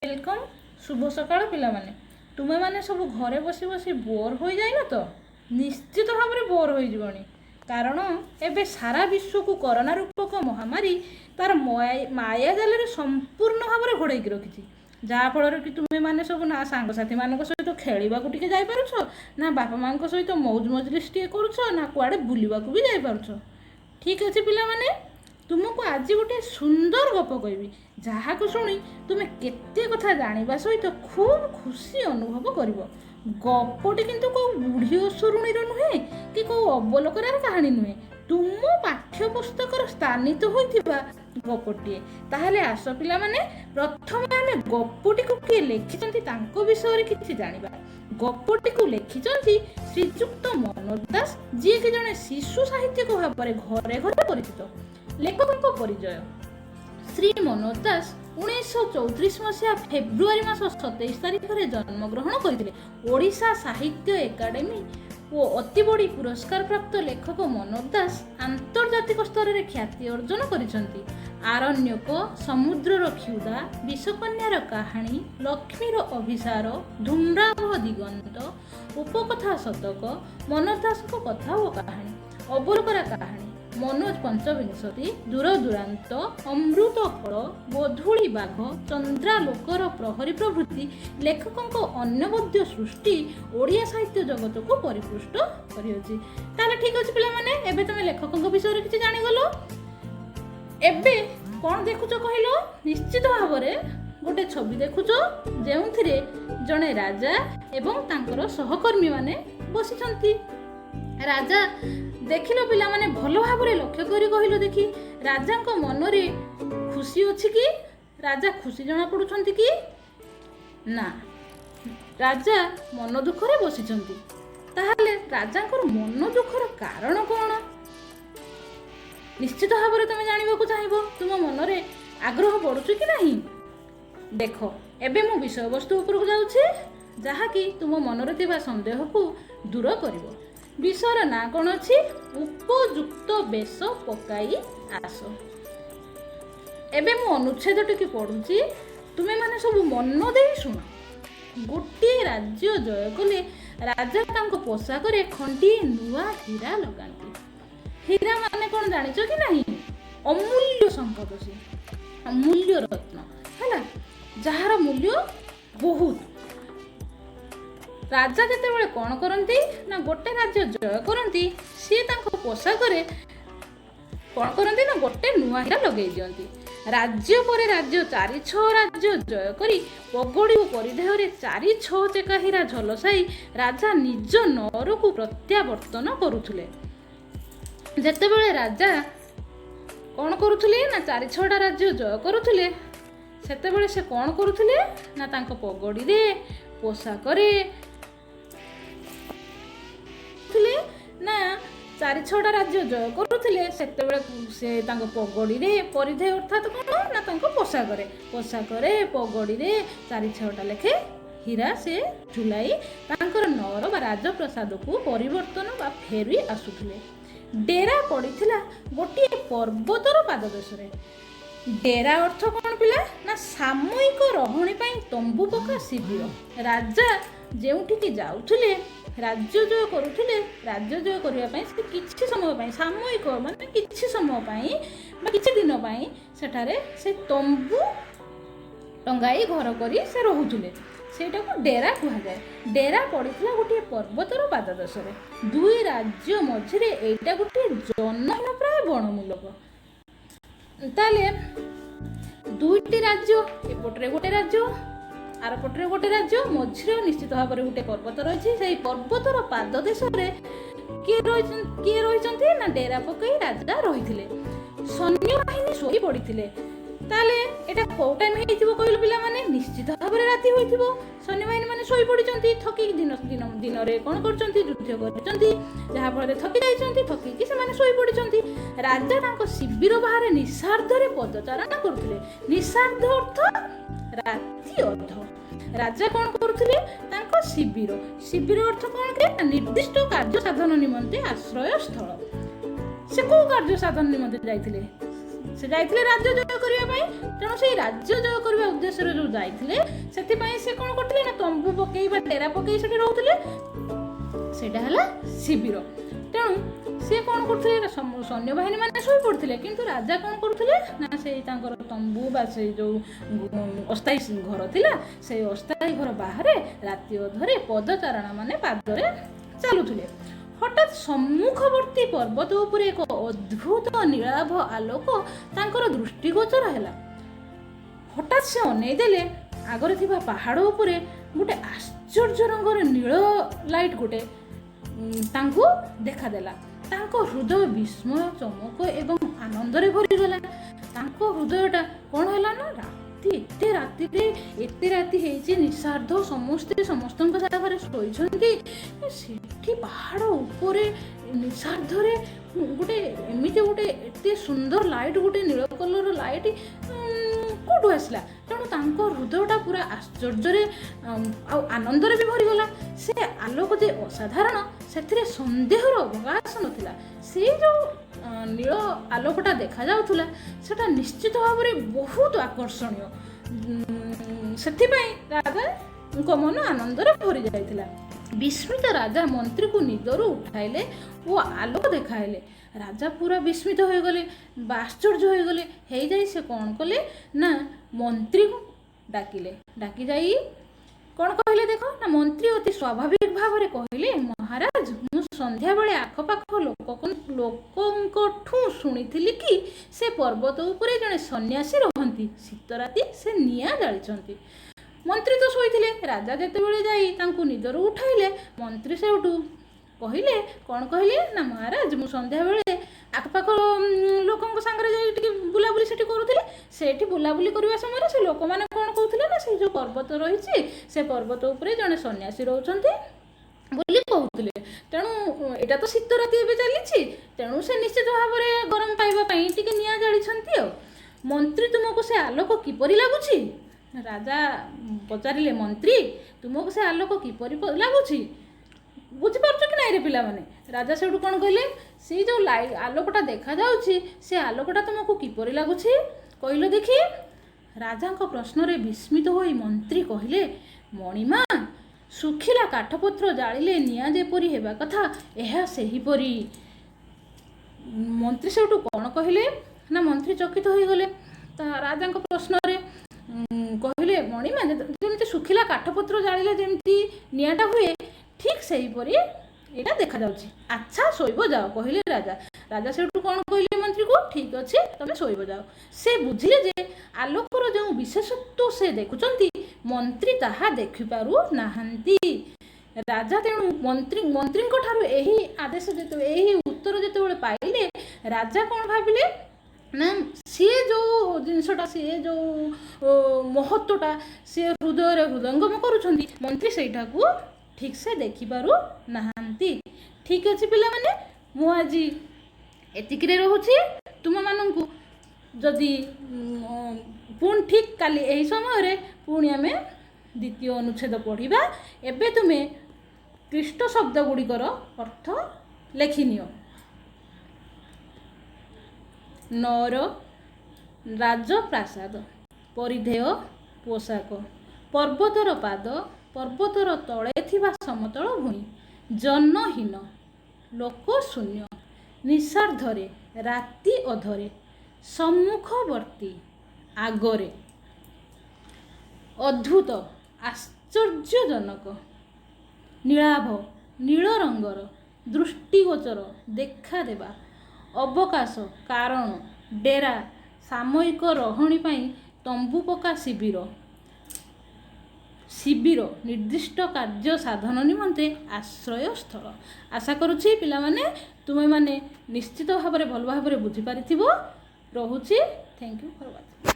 Welcome शुभ सकाळ पिलामाने तुमे माने सब घरे बसी बसी बोर हो जाइन तो निश्चित भाव में बोर हो जीवनी कारण एबे सारा विश्व को कोरोना रूपक महामारी तार माया जाल संपूर्ण भाव में घोड़े रखी जहाँफल कि तुम्हें मैंने सब ना सांगसाथी मान सहित खेलवा टे जापार ना बापा माँ सहित मौज मजलिस टे कर ना कुआड़े बुलवाक भी जापार। ठीक अच्छे पिला माने तुमको आज गोटे सुंदर गप कहबी जहाँ को शुणी तुम्हें केते कथा जानिबा सहित खूब खुशी अनुभव करिवो। गपटी किंतु को बुढ़ी असुरुणीर नुहे कि को अवलोकनार कहानी नुहे तुम पाठ्य पुस्तकर स्थानित होइथिबा गपटीए। ताहले आस पिला माने प्रथमे आमे गपटी को किए लेखिचंती तांको विषय रे किछि जानिबा। गपटी को लेखिचंती श्रीजुक्त मनोज दास जी के जने शिशु साहित्यिक भाव घरे घरे परिचित। लेखक परिचय श्री मनोज दास 1934 मसीहा फेब्रुआरी मास 27 तारिख में जन्मग्रहण करते। ओडिशा साहित्य एकाडेमी और अति बड़ी पुरस्कार प्राप्त लेखक मनोज दास आंतर्जातिक स्तर में ख्याति अर्जन करिसेंती। आरण्यक, समुद्रर क्षुधा, विषकन्यार कहानी, लक्ष्मीर अभिसार, धूम्राभ दिगंत, उपकथा शतक, मनोज दास कथा और कहानी, अवलोकना कहानी, मनोज पंचविंशति, दूरदूरांत, अमृत फल, गोधूली बाघ, चंद्रालोकर प्रहरी प्रभृति लेखकों अन्यबद्य सृष्टि ओडिया साहित्य जगत को परिपुष्ट करियोछि। ताले ठीक अछि पिला माने एबे तमे लेखकों विषय रे किछि जानि गलो। एबे कोन देखुछो कहिलो निश्चित भाव रे गोटे छवि देखुछो जेउथिरे जणे राजा एवं तांकर सहकर्मी माने बसिछंती। राजा देखिलो पिला माने भलो भाव रे लक्ष्य करी कहिलो देखि राजा को मन रे खुशी अछि कि राजा खुशी जणा पडुछंती कि ना राजा मन दुख रे बसिछंती। ताहाले राजा को मन दुखर कारण कोन निश्चित भाव रे तमे जानिबा को चाहिबो। तुम मन रे आग्रह पडुछ कि नहीं देखो एबे मु विषय वस्तु ऊपर को जाउछि जहा कि तुम मन रे थिबा संदेह को दूर करिवो। विषयर ना कौन अच्छी उपयुक्त बेश पकाई आस। एबे मु अनुच्छेद टिके पढ़ुची तुम्हें माने सब मन दे शुण। गोटे राज्य जय कले राजा तांको पोशाक रे खंडी नुआ हीरा लगाती। हीरा माने कौन जानिछ कि नहीं अमूल्य संपद से अमूल्य रत्न है जार मूल्य बहुत। राजा जेते बेले कौन करती ना गोटे राज्य जय करती सी तांको पोशाक रे कौन करती ना गोटे नुआ हीरा लगे दियंती। राज्य पर राज्य 4-6 राज्य जय करी पगड़ी और परिधेय रे 4-6 चेका हीरा झलसाई राजा निज नर को प्रत्यावर्तन करुथुले। जेते बेले राजा कौन करुथुले ना 4-6टा राज्य जय करुथुले सेते बेले से कौन करुथुले ना तांको पगड़ी रे पोशाक रे ना 4-6टा राज्य जय करुଥିଲେ ସେତେବେଳେ ସେ ତାଙ୍କ ପଗଡ଼ିରେ ପରିଧେୟ ଅର୍ଥାତ୍ କ'ଣ ନା ତାଙ୍କ ପୋଷାକରେ ପଗଡ଼ିରେ 4-6ଟା ଲେଖେ ହୀରା ସେ ଝୁଲାଇ ତାଙ୍କର ନଅର ବା ରାଜପ୍ରସାଦକୁ ପରିବର୍ତ୍ତନ ବା ଫେରି ଆସୁଥିଲେ। ଡେରା ପଡ଼ିଥିଲା ଗୋଟିଏ ପର୍ବତର ପାଦଦେଶରେ। ଡେରା ଅର୍ଥ କ'ଣ ପିଲା ନା ସାମୟିକ ରହଣି ପାଇଁ ତମ୍ବୁ ପକା ଶିବିର। ରାଜା ଯେଉଁଠିକି ଯାଉଥିଲେ राज्य जय करुले राज्य जय करने किसी समय सामयिक माने किसी समय किसी दिन सेठारे से तंबू टंगाई घर करी से रोहुले सेटा को डेरा कह जाए। डेरा पड़ता गोटे पर्वतर पाददेश दुई राज्य मझे एटा गोटे जनहीन प्राय बणमूलक। ताले दुईटी राज्य एपटे गोटे राज्य आर पटरे गोटे राज्य मझे निश्चित भाव में गोटे पर्वत रही से पर्वतर पाददेश किए रही ना डेरा पकई राजा रही सैन्य बाहिनी शोई पड़ते। ताले एटा कौ टाइम हो कहल पिला माने निश्चित भाव में राति हो सैन्य बाहिनी मैंने शोई पड़ी थकी दिन दिन दिन में कौन कर युद्ध कर जहाँफल थकी जाइए थकिकी से शोई पड़ी। राजा शिविर बाहर निशार्धरे पदचारणा करुले। निशार्ध अर्थ राति अर्ध। राजा कौन करुले शिविर शिविर अर्थ कौन के निर्दिष्ट कार्य साधन निमंते आश्रय स्थल। से को कार्य साधन निमंते जाइथिले से जाइथिले राज्य जय करिया पई तेणु से राज्य जय करबा उद्देश्य रे जो जाइथिले सेति पई से कोन करथिले ना तंबू पकेई बा डेरा पकेई सेठी रहउथिले सेटा हला शिविर तेणु से कौन करथिले सैन्य बाहिनी माने सोई पड़थिले किंतु राजा कौन करथिले ना से तांकर तंबू बा से जो अस्थायी घर थिला से अस्थायी घर बाहरे राति अधरे पदचारणा माने पादरे चालुथिले हठात सम्मुखवर्ती पर्वत उपरे एक अद्भुत नीलाभ आलोक तांकर दृष्टिगोचर हैला हठात से अनेई देले आगरे थिबा पहाड़ उपरे गोटे आश्चर्य रंगर नील लाइट गोटे तांको देखादेला तांको हृदय विस्मय चमक एवं आनंदरे भरीगला तांको हृदयटा कौन है ना एते राति हेची निशार्ध समस्ते समस्तଙ୍କ ଜାଗାରେ ଶୋଇଛନ୍ତି ସେଠି ପାହାଡ଼ ଉପରେ ନିଶାର୍ଧରେ ଗୋଟେ ଏମିତି ଗୋଟେ ଏତେ ସୁନ୍ଦର ଲାଇଟ୍ ଗୋଟେ ନୀଳ କଲର ଲାଇଟ୍ କୋଉଠୁ ଆସିଲା ତେଣୁ ତାଙ୍କ ହୃଦୟଟା ପୁରା ଆଶ୍ଚର୍ଯ୍ୟରେ ଆଉ ଆନନ୍ଦରେ ବି ଭରିଗଲା ସେ ଆଲୋକ ଯେ ଅସାଧାରଣ ସେଥିରେ ସନ୍ଦେହର ଅବକାଶ ନଥିଲା ସେ ଯେଉଁ ନୀଳ ଆଲୋକଟା ଦେଖାଯାଉଥିଲା ସେଟା ନିଶ୍ଚିତ ଭାବରେ ବହୁତ ଆକର୍ଷଣୀୟ ସେଥିପାଇଁ ରାଜାଙ୍କ ମନ ଆନନ୍ଦରେ ଭରି ଯାଇଥିଲା ବିସ୍ମିତ ରାଜା ମନ୍ତ୍ରୀକୁ ନିଦରୁ ଉଠାଇଲେ ଓ ଆଲୋକ ଦେଖାଇଲେ ରାଜା ପୁରା ବିସ୍ମିତ ହୋଇଗଲେ ବା ଆଶ୍ଚର୍ଯ୍ୟ ହୋଇଗଲେ ହେଇଯାଇ ସେ କ'ଣ କଲେ ନା ମନ୍ତ୍ରୀକୁ ଡାକି ଯାଇ କ'ଣ କହିଲେ ଦେଖ ନା ମନ୍ତ୍ରୀ ଅତି ସ୍ୱାଭାବିକ ଭାବରେ କହିଲେ ମହାରାଜ ମୁଁ ସନ୍ଧ୍ୟାବେଳେ ଆଖପାଖ ଲୋକଙ୍କଠୁ ଶୁଣିଥିଲି କି ସେ ପର୍ବତ ଉପରେ ଜଣେ ସନ୍ନ୍ୟାସୀ ରହନ୍ତି ଶୀତ ରାତି ସେ ନିଆଁ ଜାଳିଛନ୍ତି ମନ୍ତ୍ରୀ ତ ଶୋଇଥିଲେ ରାଜା ଯେତେବେଳେ ଯାଇ ତାଙ୍କୁ ନିଦରୁ ଉଠାଇଲେ ମନ୍ତ୍ରୀ ସେଉଠୁ କହିଲେ କ'ଣ କହିଲେ ନା ମହାରାଜ ମୁଁ ସନ୍ଧ୍ୟାବେଳେ ଆଖପାଖ ଲୋକଙ୍କ ସାଙ୍ଗରେ ଯାଇ ଟିକେ ବୁଲାବୁଲି ସେଠି କରୁଥିଲି ସେଠି ବୁଲାବୁଲି କରିବା ସମୟରେ ସେ ଲୋକମାନେ କ'ଣ କହୁଥିଲେ ନା ସେଇ ଯେଉଁ ପର୍ବତ ରହିଛି ସେ ପର୍ବତ ଉପରେ ଜଣେ ସନ୍ନ୍ୟାସୀ ରହୁଛନ୍ତି ବୋଲି କହୁଥିଲେ ତେଣୁ ଏଇଟା ତ ଶୀତ ରାତି ଏବେ ଚାଲିଛି ତେଣୁ ସେ ନିଶ୍ଚିତ ଭାବରେ ଗରମ ପାଇବା ପାଇଁ ଟିକେ ନିଆଁ ଜାଳିଛନ୍ତି ଆଉ ମନ୍ତ୍ରୀ ତୁମକୁ ସେ ଆଲୋକ କିପରି ଲାଗୁଛି ରାଜା ପଚାରିଲେ ମନ୍ତ୍ରୀ ତୁମକୁ ସେ ଆଲୋକ କିପରି ଲାଗୁଛି ବୁଝିପାରୁଛ କି ନାଇଁ ରେ ପିଲାମାନେ ରାଜା ସେଠୁ କ'ଣ କହିଲେ ସେଇ ଯେଉଁ ଆଲୋକଟା ଦେଖାଯାଉଛି ସେ ଆଲୋକଟା ତୁମକୁ କିପରି ଲାଗୁଛି କହିଲ ଦେଖି ରାଜାଙ୍କ ପ୍ରଶ୍ନରେ ବିସ୍ମିତ ହୋଇ ମନ୍ତ୍ରୀ କହିଲେ ମଣିମା ଶୁଖିଲା କାଠପତ୍ର ଜାଳିଲେ ନିଆଁ ଯେପରି ହେବା କଥା ଏହା ସେହିପରି ମନ୍ତ୍ରୀ ସେଠୁ କ'ଣ କହିଲେ ନା ମନ୍ତ୍ରୀ ଚକିତ ହୋଇଗଲେ ତା ରାଜାଙ୍କ ପ୍ରଶ୍ନରେ କହିଲେ ମଣିମା ଯେମିତି ଶୁଖିଲା କାଠପତ୍ର ଜାଳିଲେ ଯେମିତି ନିଆଁଟା ହୁଏ ଠିକ୍ ସେହିପରି ଏଇଟା ଦେଖାଯାଉଛି ଆଚ୍ଛା ଶୋଇବ ଯାଅ କହିଲେ ରାଜା ସେଠୁ କ'ଣ କହିଲେ ମନ୍ତ୍ରୀକୁ ଠିକ୍ ଅଛି ତମେ ଶୋଇବ ଯାଅ ସେ ବୁଝିଲେ ଯେ ଆଲୋକର ଯେଉଁ ବିଶେଷତ୍ୱ ସେ ଦେଖୁଛନ୍ତି ମନ୍ତ୍ରୀ ତାହା ଦେଖିପାରୁ ନାହାନ୍ତି ରାଜା ତେଣୁ ମନ୍ତ୍ରୀଙ୍କ ଠାରୁ ଏହି ଆଦେଶ ଏହି ଉତ୍ତର ଯେତେବେଳେ ପାଇଲେ ରାଜା କ'ଣ ଭାବିଲେ ନା ସିଏ ଯେଉଁ ଜିନିଷଟା ସିଏ ଯେଉଁ ମହତ୍ଵଟା ସିଏ ହୃଦୟରେ ହୃଦୟଙ୍ଗମ କରୁଛନ୍ତି ମନ୍ତ୍ରୀ ସେଇଟାକୁ ଠିକ୍ ସେ ଦେଖିପାରୁ ନାହାନ୍ତି ଠିକ୍ ଅଛି ପିଲାମାନେ ମୁଁ ଆଜି ଏତିକିରେ ରହୁଛି ତୁମମାନଙ୍କୁ ଯଦି ପୁଣି ଠିକ୍ କାଲି ଏହି ସମୟରେ ପୁଣି ଆମେ ଦ୍ୱିତୀୟ ଅନୁଚ୍ଛେଦ ପଢ଼ିବା ଏବେ ତୁମେ କ୍ଲିଷ୍ଟ ଶବ୍ଦ ଗୁଡ଼ିକର ଅର୍ଥ ଲେଖିନିଅ ନଅର ରାଜପ୍ରାସାଦ ପରିଧେୟ ପୋଷାକ ପର୍ବତର ପାଦ ପର୍ବତର ତଳେ ଥିବା ସମତଳ ଭୂଇଁ ଜନହୀନ ଲୋକ ଶୂନ୍ୟ ନିଶାର୍ଦ୍ଧରେ ରାତି ଅଧରେ ସମ୍ମୁଖବର୍ତ୍ତୀ ଆଗରେ ଅଦ୍ଭୁତ ଆଶ୍ଚର୍ଯ୍ୟଜନକ ନୀଳାଭ ନୀଳ ରଙ୍ଗର ଦୃଷ୍ଟିଗୋଚର ଦେଖାଦେବା ଅବକାଶ କାରଣ ଡେରା ସାମୟିକ ରହଣି ପାଇଁ ତମ୍ବୁ ପକା ଶିବିର ନିର୍ଦ୍ଦିଷ୍ଟ କାର୍ଯ୍ୟ ସାଧନ ନିମନ୍ତେ ଆଶ୍ରୟସ୍ଥଳ ଆଶା କରୁଛି ପିଲାମାନେ ତୁମେମାନେ ନିଶ୍ଚିତ ଭାବରେ ଭଲ ଭାବରେ ବୁଝିପାରିଥିବ ରହୁଛି ଥ୍ୟାଙ୍କ ୟୁ ଫର୍ ୱାଚିଂ।